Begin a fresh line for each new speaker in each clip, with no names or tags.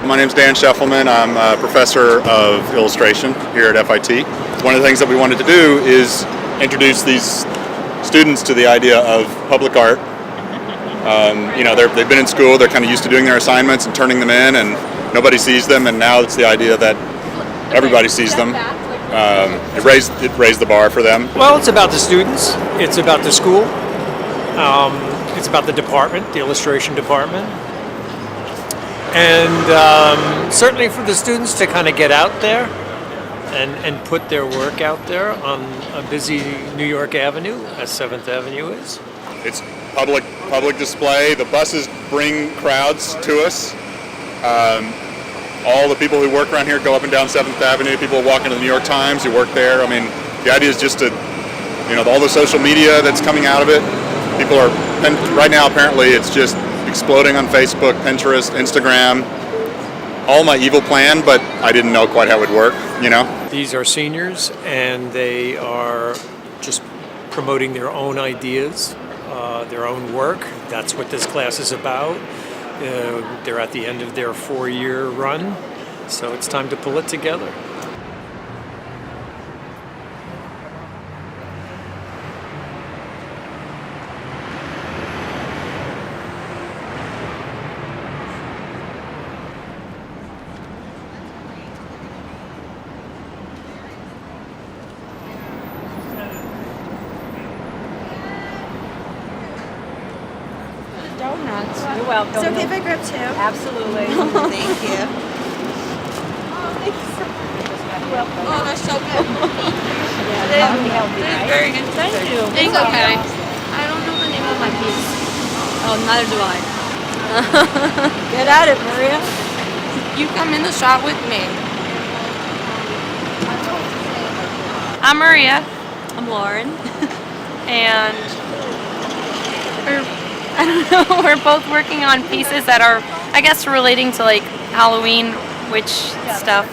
My name's Dan Scheffelman. I'm a professor of illustration here at FIT. One of the things that we wanted to do is introduce these students to the idea of public art. They've been in school, they're kind of used to doing their assignments and turning them in, and nobody sees them, and now it's the idea that everybody sees them. It raised the bar for them.
Well, it's about the students, it's about the school, it's about the department, the illustration department, and certainly for the students to kind of get out there and put their work out there on a busy New York Avenue, as 7th Avenue is.
It's public display. The buses bring crowds to us. All the people who work around here go up and down 7th Avenue. People walk into the New York Times who work there. I mean, the idea is just to, all the social media that's coming out of it. People are, right now apparently it's just exploding on Facebook, Pinterest, Instagram. All my evil plan, but I didn't know quite how it would work,
These are seniors, and they are just promoting their own ideas, their own work. That's what this class is about. They're at the end of their 4-year run, so it's time to pull it together.
Donuts.
You're welcome.
Is it okay if I grab two?
Absolutely.
Thank you. Oh, that's so good.
Healthy, right?
Very good.
Thank you.
It's okay. I don't know the name of my piece.
Oh, neither do I. Get at it, Maria.
You come in the shop with me. I'm Maria,
I'm Lauren.
and we're both working on pieces that are, I guess, relating to like Halloween witch stuff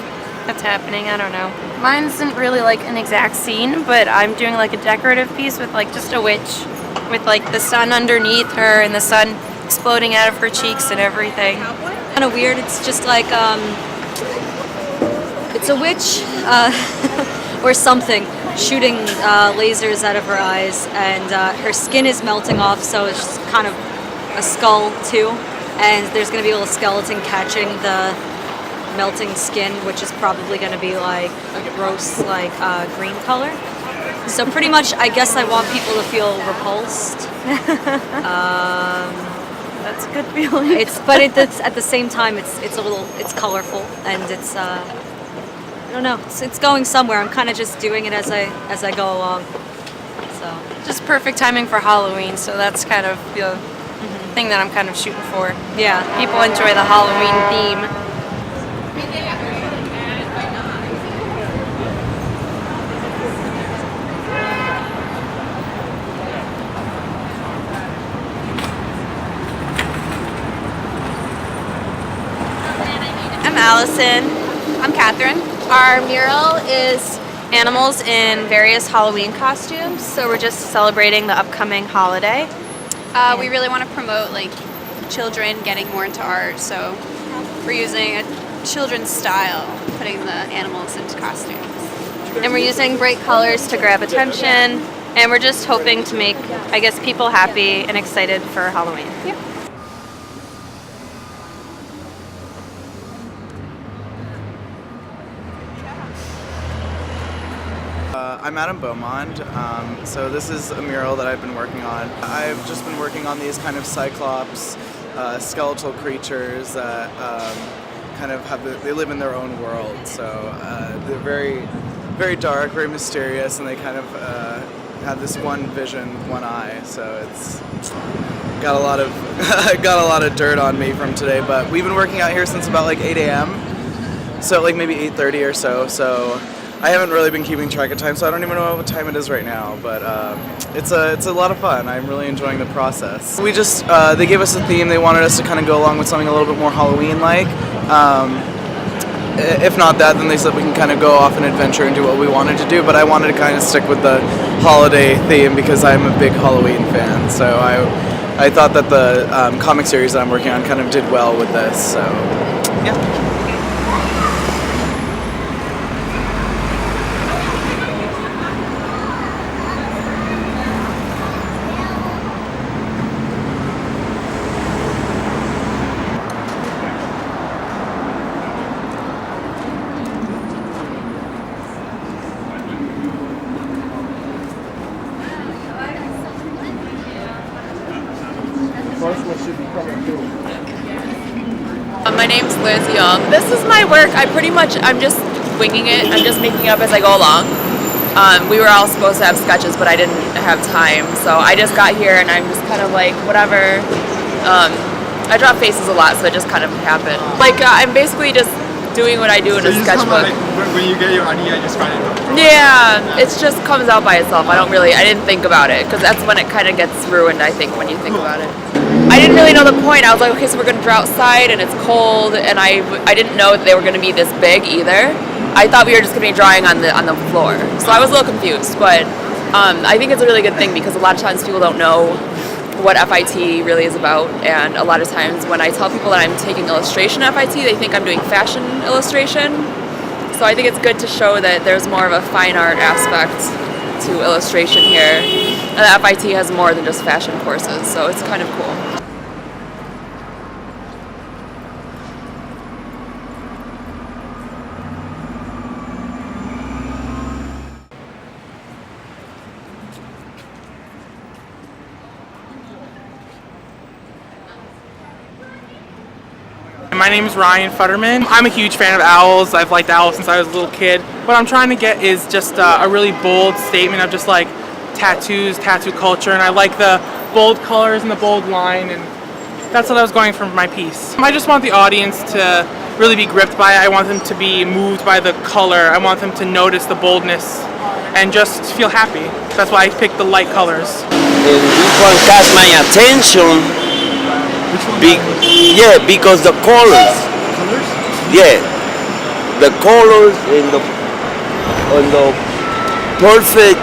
that's happening. I don't know. Mine isn't really like an exact scene, but I'm doing like a decorative piece with like just a witch with like the sun underneath her and the sun exploding out of her cheeks and everything.
Kind of weird. It's just like it's a witch or something shooting lasers out of her eyes, and her skin is melting off, so it's just kind of a skull too, and there's going to be a little skeleton catching the melting skin, which is probably going to be like a gross green color. So pretty much I guess I want people to feel repulsed.
That's a good feeling.
But at the same time it's colorful, and it's I don't know, it's going somewhere. I'm kind of just doing it as I go along. So
Just perfect timing for Halloween, so that's kind of the thing that I'm kind of shooting for.
yeah.
People enjoy the Halloween theme. I'm Allison.
I'm Catherine. Our mural is animals in various Halloween costumes, so we're just celebrating the upcoming holiday. We really want to promote like children getting more into art, so we're using a children's style, putting the animals into costumes. And we're using bright colors to grab attention, and we're just hoping to make, I guess, people happy and excited for Halloween. Yep.
I'm Adam Beaumont, so this is a mural that I've been working on. I've just been working on these kind of cyclops, skeletal creatures that kind of they live in their own world. So they're very, very dark, very mysterious, and they kind of have this one vision with one eye. So it's got a lot of dirt on me from today. But we've been working out here since about like 8 a.m. So like maybe 8:30 or so. So I haven't really been keeping track of time, so I don't even know what time it is right now, but it's a lot of fun. I'm really enjoying the process. We just, they gave us a theme. They wanted us to kind of go along with something a little bit more Halloween-like. If not that, then they said we can kind of go off an adventure and do what we wanted to do, but I wanted to kind of stick with the holiday theme because I'm a big Halloween fan, so I thought that the comic series that I'm working on kind of did well with this, so
My name's Liz Young. This is my work. I'm just winging it. I'm just making it up as I go along. We were all supposed to have sketches, but I didn't have time. So I just got here and I'm just kind of like, whatever. I draw faces a lot, so it just kind of happened. I'm basically just doing what I do in a sketchbook.
When you get your idea, you just find it.
Yeah, it just comes out by itself. I didn't think about it, because that's when it kind of gets ruined, I think, when you think about it. I didn't really know the point. I was like, okay, so we're going to draw outside and it's cold, and I didn't know that they were going to be this big either. I thought we were just going to be drawing on the floor. So I was a little confused, but I think it's a really good thing, because a lot of times people don't know what FIT really is about, and a lot of times when I tell people that I'm taking illustration at FIT, they think I'm doing fashion illustration. So I think it's good to show that there's more of a fine art aspect to illustration here, and that FIT has more than just fashion courses, so it's kind of cool.
My name is Ryan Futterman. I'm a huge fan of owls. I've liked owls since I was a little kid. What I'm trying to get is just a really bold statement of just like tattoos, tattoo culture, and I like the bold colors and the bold line, and that's what I was going for my piece. I just want the audience to really be gripped by it. I want them to be moved by the color. I want them to notice the boldness and just feel happy. That's why I picked the light colors.
And this one caught my attention. Because the colors. Yeah, the colors and the perfect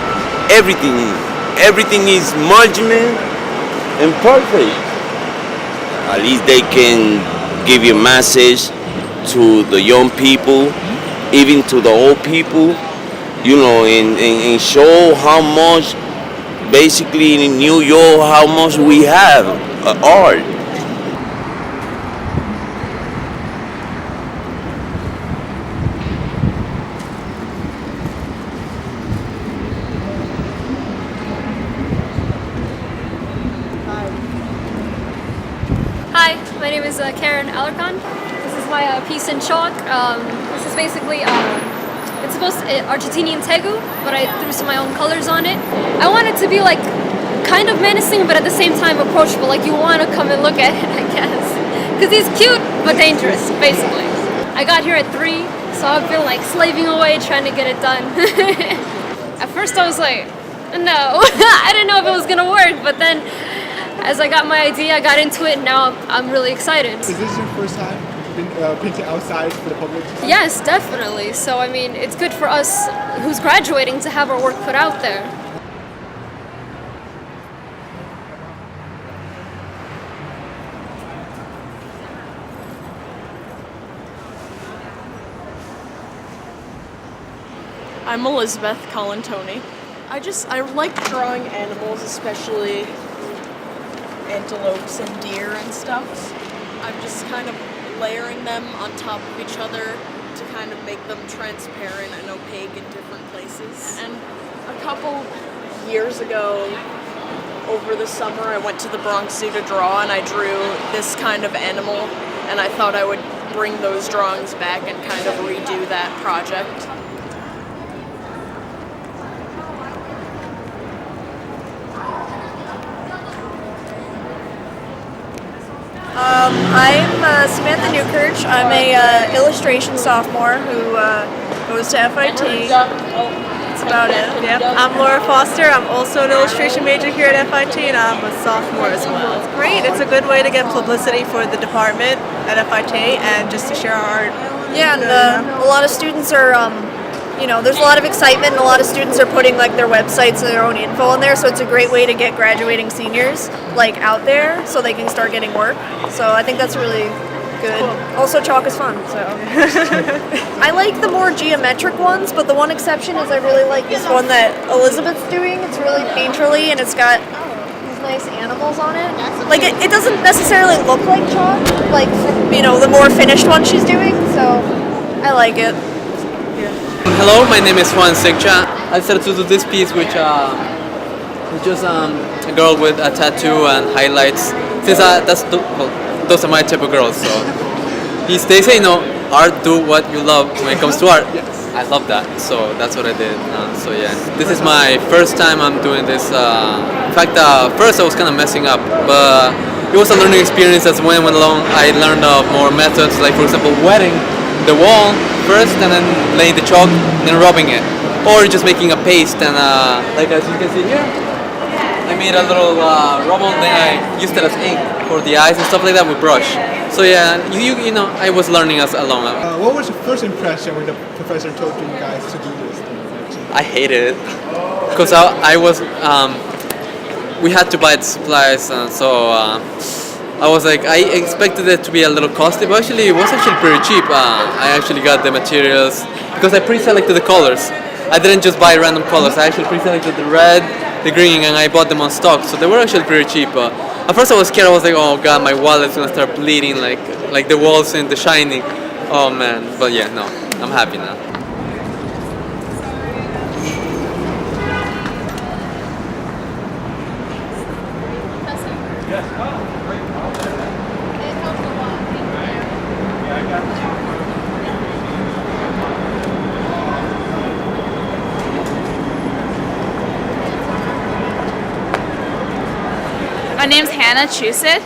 everything. Everything is management and perfect. At least they can give you a message to the young people, even to the old people, and show how much, basically in New York, how much we have art.
Hi, my name is Karen Alarcon. This is my piece in chalk. This is basically, it's supposed to Argentinian tegu, but I threw some of my own colors on it. I want it to be like kind of menacing, but at the same time approachable. Like you want to come and look at it, I guess. Because he's cute, but dangerous, basically. I got here at 3, so I've been like slaving away trying to get it done. At first I was like, no, I didn't know if it was gonna work, but then as I got my idea, I got into it, and now I'm really excited.
Is this your first time painting outside for the public?
Yes, definitely. So, I mean, it's good for us who's graduating to have our work put out there.
I'm Elizabeth Colantoni. I like drawing animals, especially antelopes and deer and stuff. I'm just kind of layering them on top of each other to kind of make them transparent and opaque in different places. And a couple years ago, over the summer, I went to the Bronx Zoo to draw, and I drew this kind of animal, and I thought I would bring those drawings back and kind of redo that project.
I'm Samantha Newkirch. I'm a illustration sophomore who goes to FIT. That's about it. Yep. I'm Laura Foster. I'm also an illustration major here at FIT, and I'm a sophomore as well. It's great. It's a good way to get publicity for the department at FIT and just to share our art.
Yeah, and a lot of students are, there's a lot of excitement, and a lot of students are putting like their websites and their own info on there, so it's a great way to get graduating seniors like out there so they can start getting work. So I think that's really good. Also, chalk is fun, so. I like the more geometric ones, but the one exception is I really like this one that Elizabeth's doing. It's really painterly, and it's got these nice animals on it. Like, it doesn't necessarily look like chalk, like, you know, the more finished one she's doing, so I like it.
Hello, my name is Huang. I decided to do this piece, which just a girl with a tattoo and highlights. Since those are my type of girls. So they say, art, do what you love when it comes to art. Yes. I love that. So that's what I did. So yeah, this is my first time I'm doing this. In fact, first I was kind of messing up, but it was a learning experience as when I went along. I learned more methods, like for example, wetting the wall first and then laying the chalk and then rubbing it, or just making a paste and like as you can see here, I made a little rubble, then I used it as ink for the eyes and stuff like that with brush. So yeah, you know, I was learning as along.
What was your first impression when the professor told you guys to do this?
I hated it because I was we had to buy the supplies, so I was like, I expected it to be a little costly, but actually it was actually pretty cheap. I actually got the materials because I pre-selected the colors. I didn't just buy random colors. I actually pre-selected the red, the green, and I bought them on stock. So they were actually pretty cheap. At first I was scared. I was like, oh god, my wallet's gonna start bleeding like the walls in The Shining. Oh man, but yeah, no, I'm happy now.
My name's Hannah Chusett.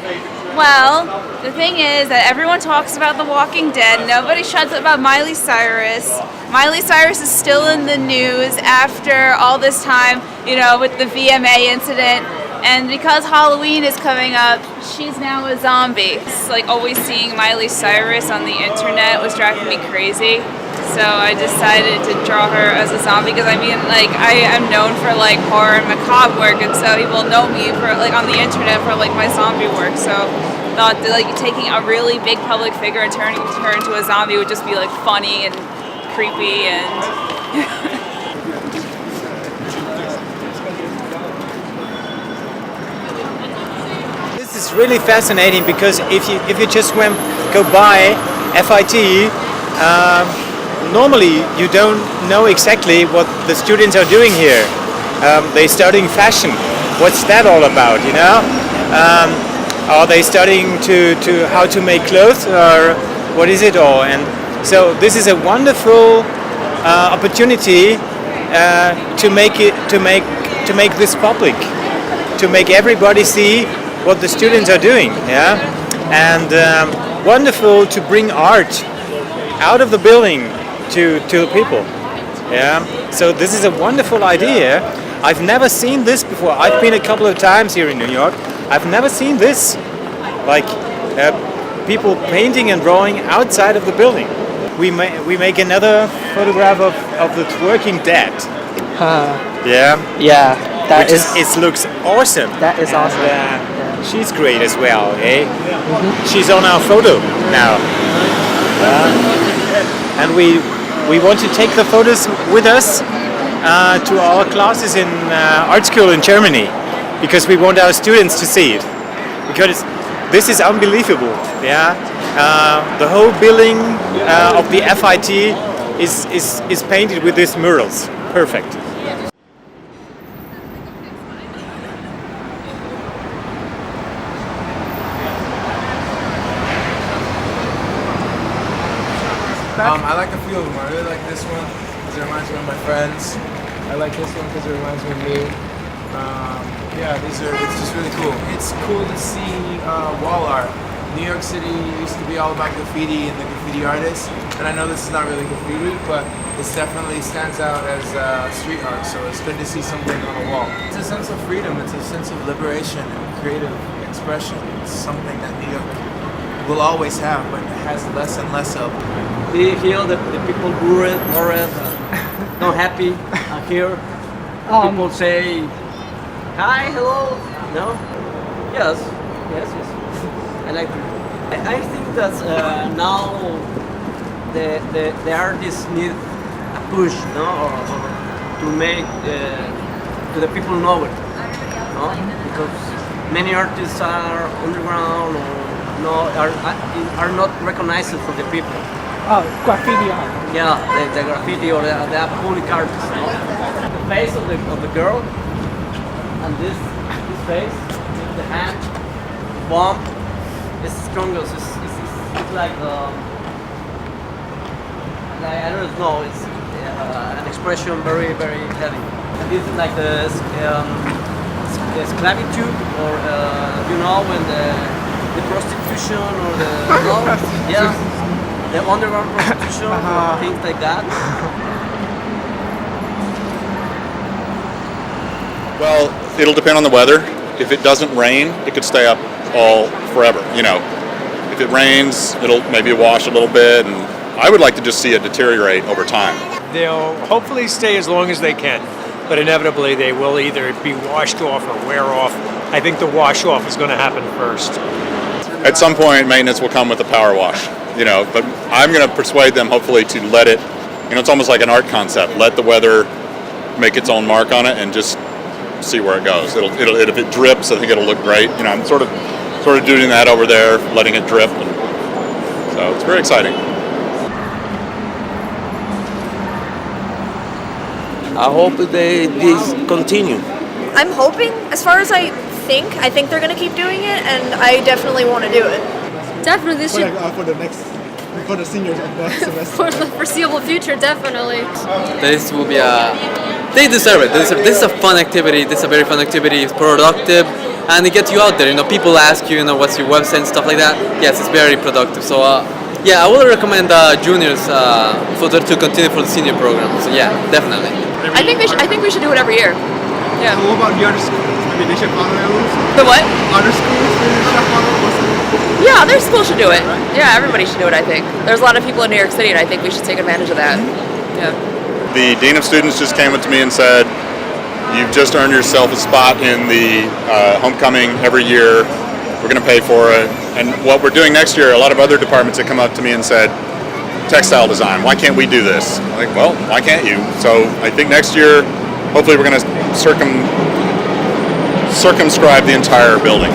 Well, the thing is that everyone talks about The Walking Dead. Nobody shuts up about Miley Cyrus. Miley Cyrus is still in the news after all this time, you know, with the VMA incident. And because Halloween is coming up, she's now a zombie. It's like always seeing Miley Cyrus on the internet was driving me crazy. So I decided to draw her as a zombie because I mean, like, I am known for like horror and macabre work, and so people know me for like on the internet for like my zombie work. So I thought that like taking a really big public figure and turning her into a zombie would just be like funny and creepy and.
This is really fascinating because if you just go by FIT. Normally, you don't know exactly what the students are doing here. They're studying fashion. What's that all about, you know? Are they studying to how to make clothes, or what is it all? And so this is a wonderful opportunity to make this public, to make everybody see what the students are doing. Yeah, and wonderful to bring art out of the building to people. Yeah, so this is a wonderful idea. I've never seen this before. I've been a couple of times here in New York. I've never seen this, like people painting and drawing outside of the building. We make another photograph of the twerking dead. Yeah.
Yeah.
It looks awesome.
That is awesome.
She's great as well, eh? She's on our photo now. And we want to take the photos with us to our classes in art school in Germany, because we want our students to see it, because this is unbelievable. Yeah, the whole building of the FIT is painted with these murals. Perfect.
I like a few of them. I really like this one because it reminds me of my friends. I like this one because it reminds me of me. Yeah, it's just really cool. It's cool to see wall art. New York City used to be all about graffiti and the graffiti artists, and I know this is not really graffiti, but it definitely stands out as street art, so it's good to see something on a wall. It's a sense of freedom, it's a sense of liberation and creative expression. It's something that New York will always have, but it has less and less of.
Do you feel that the people worried, not happy here? People say, hi, hello. No? Yes. I like to I think that now the artists need a push, no, or to make to the people know it, no, because many artists are underground or no are not recognized for the people.
Oh, graffiti art.
Yeah, the graffiti or the public artists, no. The face of the girl and this face, the hand, bomb. It's stronger. It's like I don't know. It's an expression very very heavy. And this is like the esclavitude, or you know, when the prostitution or the the underground prostitution or things like that.
Well, it'll depend on the weather. If it doesn't rain, it could stay up all forever. You know, if it rains, it'll maybe wash a little bit, and I would like to just see it deteriorate over time.
They'll hopefully stay as long as they can, but inevitably they will either be washed off or wear off. I think the wash off is going to happen first.
At some point, maintenance will come with a power wash. You know, but I'm going to persuade them hopefully to let it. You know, it's almost like an art concept. Let the weather make its own mark on it, and just see where it goes. It'll if it drips, I think it'll look great. You know, I'm sort of doing that over there, letting it drip, and so it's very exciting.
I hope this continue.
I'm hoping, as far as I think they're going to keep doing it, and I definitely want to do it.
Definitely, this should
For the seniors of the semester.
for the foreseeable future. Definitely.
This will be they deserve it. This is a fun activity. This is a very fun activity. It's productive, and it gets you out there. You know, people ask you, what's your website and stuff like that. Yes, it's very productive. So, yeah, I would recommend juniors for them to continue for the senior program. So, yeah, definitely.
I think we should do it every year. Yeah.
So what about the other schools? Maybe they should follow those?
The what?
Other schools maybe they should follow those?
Yeah, other schools should do it. Yeah, everybody should do it, I think. There's a lot of people in New York City, and I think we should take advantage of that. Yeah.
The Dean of Students just came up to me and said, "You've just earned yourself a spot in the homecoming every year. We're going to pay for it." And what we're doing next year, a lot of other departments have come up to me and said, "Textile design, why can't we do this?" I'm like, well, why can't you? So I think next year, hopefully we're going to circumscribe the entire building.